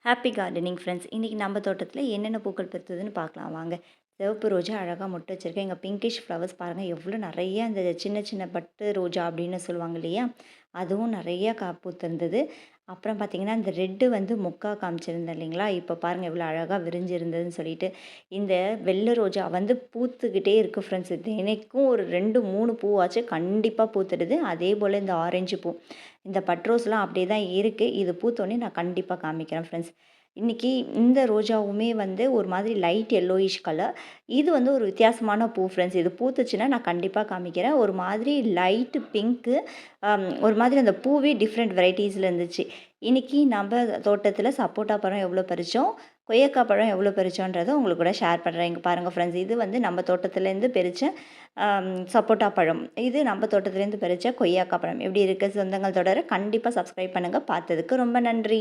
Happy gardening friends. இன்றைக்கி நம்ம தோட்டத்தில் என்னென்ன பூக்கள் பூத்ததுன்னு பார்க்கலாம் வாங்க. சிவப்பு ரோஜா அழகாக மொட்டு வச்சுருக்கேன். இங்கே பிங்கிஷ் ஃப்ளவர்ஸ் பாருங்கள் எவ்வளோ நிறைய அந்த சின்ன சின்ன பட்டு ரோஜா அப்படின்னு சொல்லுவாங்க இல்லையா, அதுவும் நிறையா பூத்திருந்தது. அப்புறம் பார்த்திங்கன்னா இந்த ரெட்டு வந்து முக்கா காமிச்சிருந்தேன் இல்லைங்களா, இப்போ பாருங்கள் எவ்வளோ அழகாக விரிஞ்சிருந்ததுன்னு சொல்லிட்டு. இந்த வெள்ளை ரோஜா வந்து பூத்துக்கிட்டே இருக்குது ஃப்ரெண்ட்ஸ். தினைக்கும் ஒரு 2 3 பூவாச்சு கண்டிப்பாக பூத்துடுது. அதே போல் இந்த ஆரஞ்சு பூ, இந்த பட்ரோஸ்லாம் அப்படியே தான் இருக்குது. இது பூத்தோடனே நான் கண்டிப்பாக காமிக்கிறேன் ஃப்ரெண்ட்ஸ். இன்றைக்கி இந்த ரோஜாவுமே வந்து ஒரு மாதிரி லைட் எல்லோயிஷ் கலர். இது வந்து ஒரு வித்தியாசமான பூ ஃப்ரெண்ட்ஸ். இது பூத்துச்சுன்னா நான் கண்டிப்பாக காமிக்கிறேன். ஒரு மாதிரி லைட்டு பிங்க்கு, ஒரு மாதிரி அந்த பூவே டிஃப்ரெண்ட் வெரைட்டிஸில் இருந்துச்சு. இன்றைக்கி நம்ம தோட்டத்தில் சப்போட்டா பழம் எவ்வளோ பறித்தோம், கொய்யாக்கா பழம் எவ்வளோ பறித்தோன்றதை உங்களுக்கு கூட ஷேர் பண்ணுறேன். இங்கே பாருங்கள் ஃப்ரெண்ட்ஸ், இது வந்து நம்ம தோட்டத்துலேருந்து பறித்த சப்போட்டா பழம். இது நம்ம தோட்டத்துலேருந்து பறித்த கொய்யாக்கா பழம். எப்படி இருக்குது சொந்தங்கள் தொடர கண்டிப்பாக சப்ஸ்கிரைப் பண்ணுங்கள். பார்த்ததுக்கு ரொம்ப நன்றி.